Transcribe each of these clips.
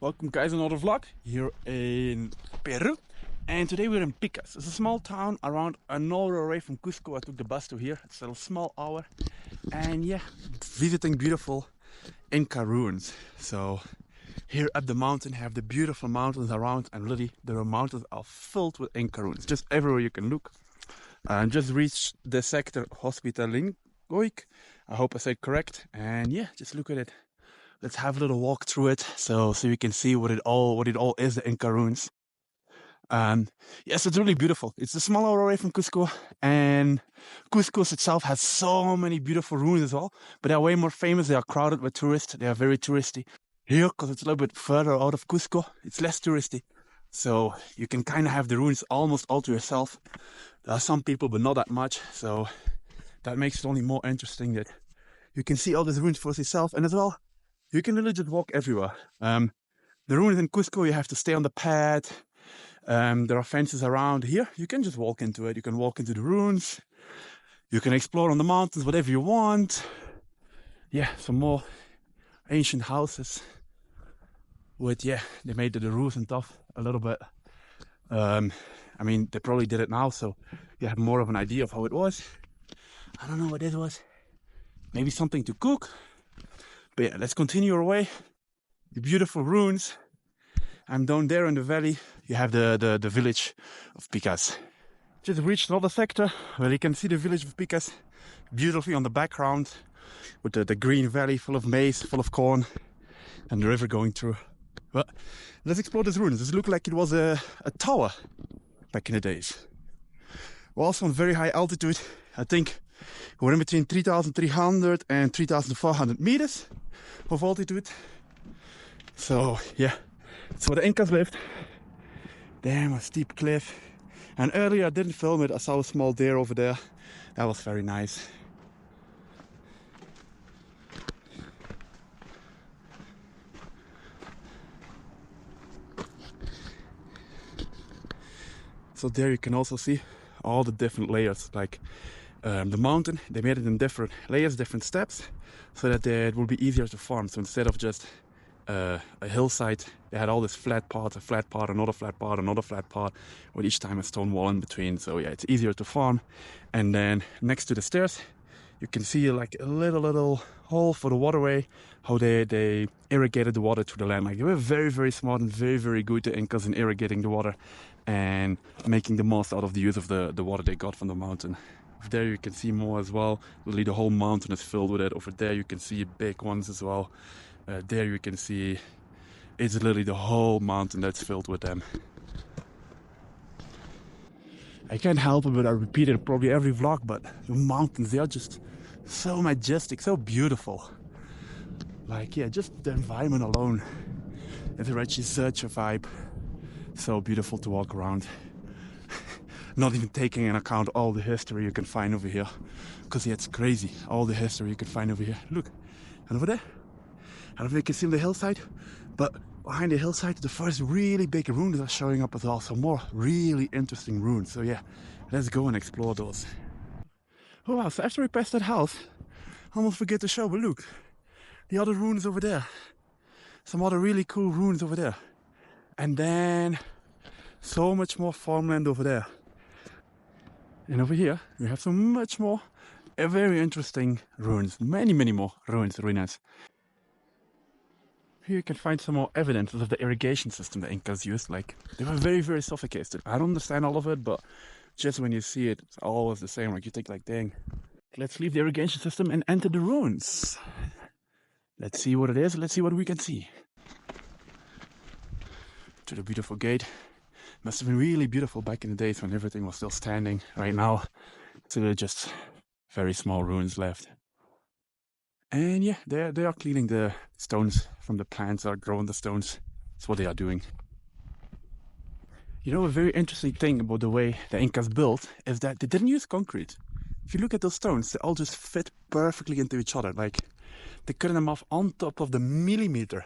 Welcome guys, another vlog here in Peru. And today we're in Picas. It's a small town around an hour away from Cusco. I took the bus to here. It's a small hour. And yeah, visiting beautiful Inca ruins. So here at the mountain have the beautiful mountains around, and really the mountains are filled with Inca ruins. Just everywhere you can look. And just reached the sector Hospitalingoic. I hope I said correct. And yeah, just look at it. Let's have a little walk through it, so you can see what it all is, the Inca ruins. Yes, it's really beautiful. It's a small hour away from Cusco, and Cusco itself has so many beautiful ruins as well. But they're way more famous. They are crowded with tourists. They are very touristy. Here, because it's a little bit further out of Cusco, it's less touristy. So you can kind of have the ruins almost all to yourself. There are some people, but not that much. So that makes it only more interesting that you can see all these ruins for yourself, and as well, you can really just walk everywhere. The ruins in Cusco, you have to stay on the path. There are fences around. Here, you can just walk into it. You can walk into the ruins. You can explore on the mountains, whatever you want. Yeah, some more ancient houses. They made the roofs and stuff a little bit. I mean, they probably did it now, so you have more of an idea of how it was. I don't know what it was. Maybe something to cook. But yeah, let's continue our way. The beautiful ruins. And down there in the valley, you have the village of Picas. Just reached another sector where you can see the village of Picas beautifully on the background, with the green valley full of maize, full of corn, and the river going through. But let's explore these ruins. This looked like it was a tower back in the days. We're also on very high altitude. I think we're in between 3,300 and 3,400 meters of altitude. So yeah, it's where the Incas lived. Damn, a steep cliff. And earlier I didn't film it. I saw a small deer over there. That was very nice. So there you can also see all the different layers, like the mountain. They made it in different layers, different steps, so that it will be easier to farm. So instead of just a hillside, they had all this flat part, a flat part, another flat part, another flat part, with each time a stone wall in between. So yeah, it's easier to farm. And then next to the stairs, you can see like a little hole for the waterway, how they irrigated the water to the land. Like, they were very, very smart and very, very good, the Incas, in irrigating the water and making the most out of the use of the water they got from the mountain. Over there you can see more as well. Really, the whole mountain is filled with it. Over there you can see big ones as well. There you can see it's literally the whole mountain that's filled with them. I can't help it, but I repeat it probably every vlog, but the mountains, they are just so majestic, so beautiful. Like, yeah, just the environment alone, it's actually such a vibe. So beautiful to walk around. Not even taking into account all the history you can find over here. Because yeah, it's crazy, all the history you can find over here. Look, and over there, I don't know if you can see on the hillside, but behind the hillside, the first really big ruins are showing up as well. So more really interesting ruins. So yeah, let's go and explore those. Oh wow, so after we passed that house, I almost forget to show, but look, the other ruins over there. Some other really cool ruins over there. And then so much more farmland over there. And over here, we have so much more very interesting ruins. Many more ruinas. Here you can find some more evidence of the irrigation system the Incas used. Like, they were very, very sophisticated. I don't understand all of it, but just when you see it, it's always the same. Like, you think like, dang. Let's leave the irrigation system and enter the ruins. Let's see what it is. Let's see what we can see. To the beautiful gate. Must have been really beautiful back in the days when everything was still standing. Right now, so they're just very small ruins left. And yeah, they are cleaning the stones from the plants, are growing the stones. That's what they are doing. You know, a very interesting thing about the way the Incas built is that they didn't use concrete. If you look at those stones, they all just fit perfectly into each other. Like, they cut them off on top of the millimeter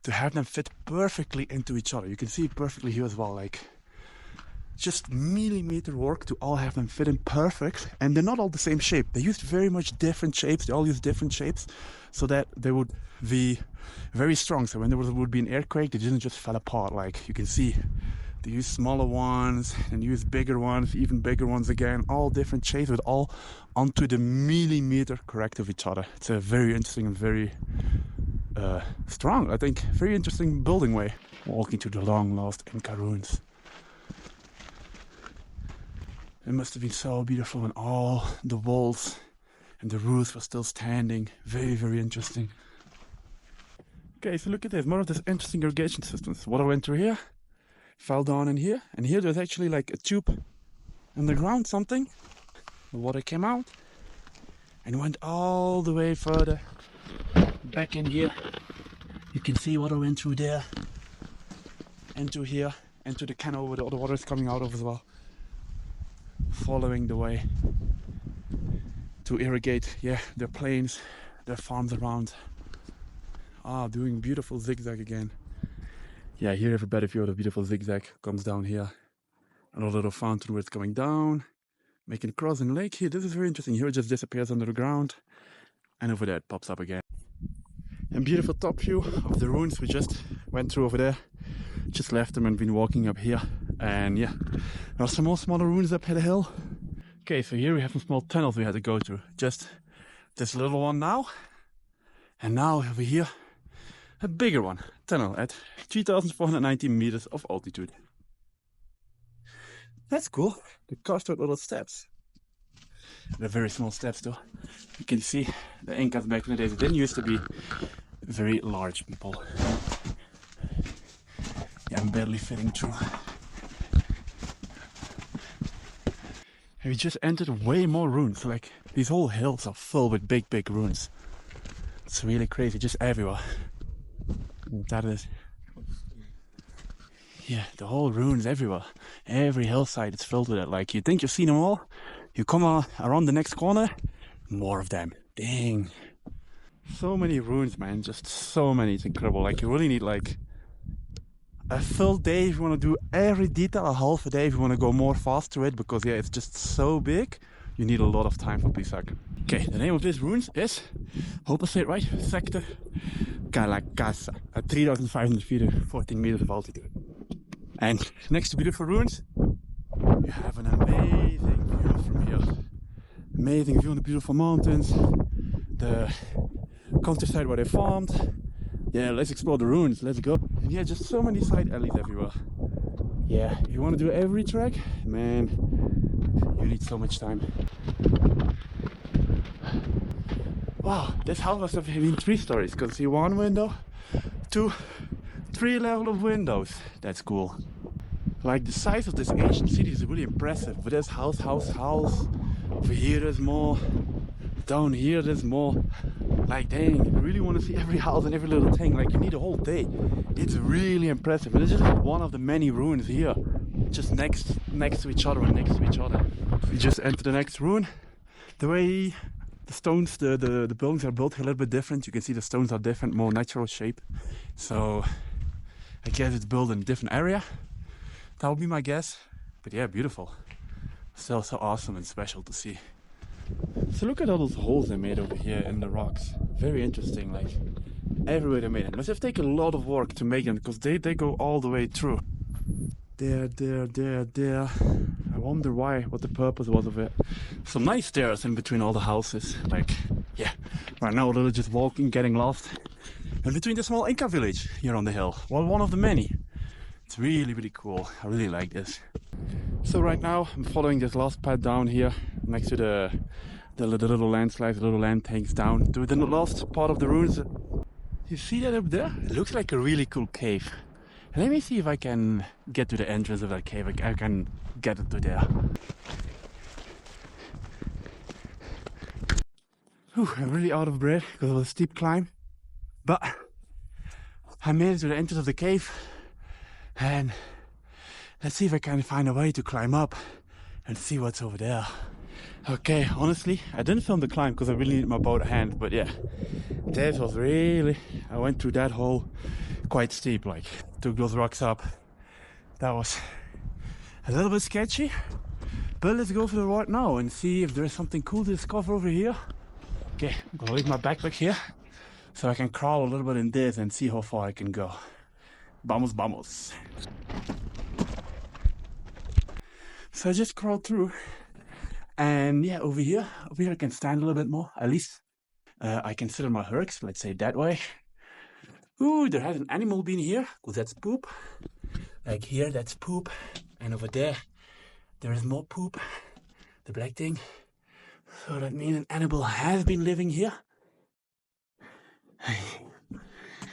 to have them fit perfectly into each other. You can see it perfectly here as well. Like, just millimeter work to all have them fit in perfect, and they're not all the same shape. They used very much different shapes. They all use different shapes so that they would be very strong. So when there would be an earthquake, they didn't just fall apart. Like you can see, they use smaller ones and use bigger ones, even bigger ones again, all different shapes, but all onto the millimeter correct of each other. It's a very interesting and very strong, I think, very interesting building way. Walking to the long lost Inca ruins. It must have been so beautiful when all the walls and the roofs were still standing. Very, very interesting. Okay, so look at this, more of this interesting irrigation systems. Water went through here, fell down in here, and here there's actually like a tube underground, something. The water came out and went all the way further back in here. You can see water went through there, into here, into the canal where the water is coming out of as well. Following the way to irrigate, yeah, their plains, their farms around. Doing beautiful zigzag again. Yeah, here you have a better view of the beautiful zigzag. Comes down here. Another little fountain where it's coming down, making a cross in the lake here. This is very interesting. Here it just disappears under the ground, and over there it pops up again. And beautiful top view of the ruins we just went through over there. Just left them and been walking up here. And yeah, there are some more smaller ruins up the hill. Okay, so here we have some small tunnels we had to go through. Just this little one now. And now over here, a bigger one. Tunnel at 3,490 meters of altitude. That's cool. The carved out little steps. They're very small steps though. You can see the Incas back in the days, they didn't used to be very large people. Yeah, I'm barely fitting through. And we just entered way more ruins. Like, these whole hills are full with big, big ruins. It's really crazy, just everywhere. That is. Yeah, the whole ruins everywhere. Every hillside is filled with it. Like, you think you've seen them all, you come around the next corner, more of them. Dang. So many ruins, man, just so many. It's incredible. Like, you really need like a full day if you want to do every detail, a half a day if you want to go more fast through it, because yeah, it's just so big. You need a lot of time for Pisac. Okay, the name of this ruins is, hope I say it right, Sector Calacasa at 3,500 feet and 14 meters of altitude. And next to beautiful ruins, you have an amazing view from here. Amazing view on the beautiful mountains, the countryside where they farmed. Yeah, let's explore the ruins, let's go. And yeah, just so many side alleys everywhere. Yeah, if you want to do every track, man, you need so much time. Wow, this house must have been 3 stories, because see, 1 window, 2, 3 level of windows. That's cool. Like, the size of this ancient city is really impressive. But there's house. Over here there's more. Down here there's more. Like, dang, you really want to see every house and every little thing. Like, you need a whole day. It's really impressive. And it's just one of the many ruins here, just next to each other and next to each other. We just entered the next ruin. The way the stones, the buildings are built are a little bit different. You can see the stones are different, more natural shape. So I guess it's built in a different area. That would be my guess. But yeah, beautiful. Still so awesome and special to see. So look at all those holes they made over here in the rocks. Very interesting, like everywhere they made it. Must have taken a lot of work to make them, because they go all the way through. There. I wonder why, what the purpose was of it. Some nice stairs in between all the houses. Like, yeah, right now we're just walking, getting lost. In between the small Inca village here on the hill. Well, one of the many. It's really, really cool. I really like this. So right now I'm following this last path down here next to the little landslides, the little land tanks down to the last part of the ruins. You see that up there? It looks like a really cool cave. And let me see if I can get to the entrance of that cave. I can get it to there. Whew, I'm really out of breath because of the steep climb. But I made it to the entrance of the cave. And let's see if I can find a way to climb up and see what's over there. Okay, honestly, I didn't film the climb because I really need my boat hand, but yeah, this was really, I went through that hole quite steep, like, took those rocks up. That was A little bit sketchy, but let's go for the ride now and see if there's something cool to discover over here. Okay, I'm gonna leave my backpack here so I can crawl a little bit in this and see how far I can go. Vamos, vamos. So I just crawled through, and yeah, over here I can stand a little bit more. At least I can sit on my hurks, let's say that way. Ooh, there has an animal been here, because that's poop. Like here, that's poop. And over there is more poop, the black thing. So that means an animal has been living here.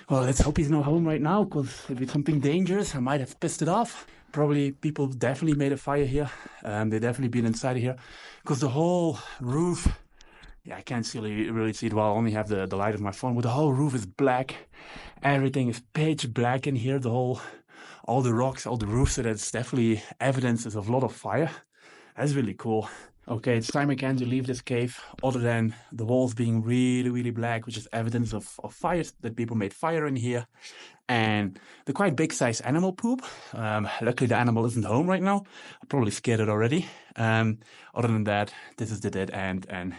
Well, let's hope he's not home right now, because if it's something dangerous, I might have pissed it off. Probably people definitely made a fire here. They definitely been inside here, because the whole roof, yeah, I can't really see it well. I only have the light of my phone, but the whole roof is black. Everything is pitch black in here. All the rocks, all the roofs, so that's definitely evidences of a lot of fire. That's really cool. Okay, it's time again to leave this cave, other than the walls being really, really black, which is evidence of fires, that people made fire in here. And the quite big size animal poop. Luckily the animal isn't home right now. I probably scared it already. Other than that, this is the dead end, and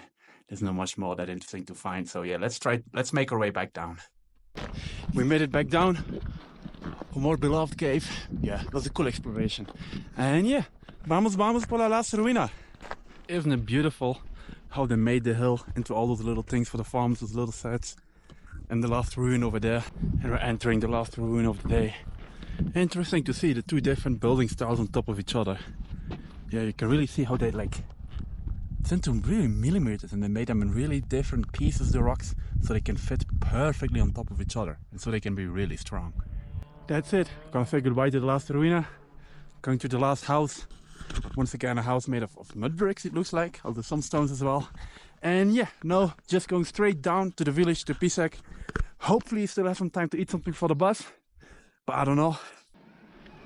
there's not much more that interesting to find. So yeah, let's make our way back down. We made it back down. A more beloved cave. Yeah, it was a cool exploration. And yeah, vamos por la last ruina. Isn't it beautiful how they made the hill into all those little things for the farms, those little sets. And the last ruin over there. And we're entering the last ruin of the day. Interesting to see the two different building styles on top of each other. Yeah, you can really see how they it's into really millimeters, and they made them in really different pieces, the rocks, so they can fit perfectly on top of each other, and so they can be really strong. That's it. Gonna say goodbye to the last ruina. Going to the last house. Once again, a house made of mud bricks, it looks like, although some stones as well. And yeah, now just going straight down to the village, to Pisac. Hopefully still have some time to eat something for the bus, but I don't know.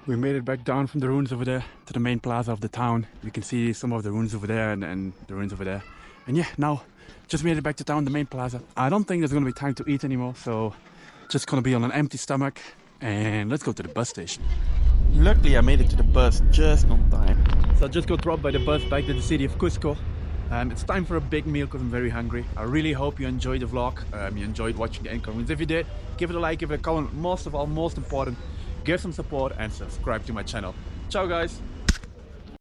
We made it back down from the ruins over there to the main plaza of the town. You can see some of the ruins over there and the ruins over there. And yeah, now just made it back to town, the main plaza. I don't think there's gonna be time to eat anymore, so just gonna be on an empty stomach. And let's go to the bus station. Luckily I made it to the bus just on time. So I just got dropped by the bus back to the city of Cusco. It's time for a big meal because I'm very hungry. I really hope you enjoyed the vlog. You enjoyed watching the Inca ruins. If you did, give it a like, give it a comment. Most of all, most important, give some support and subscribe to my channel. Ciao guys!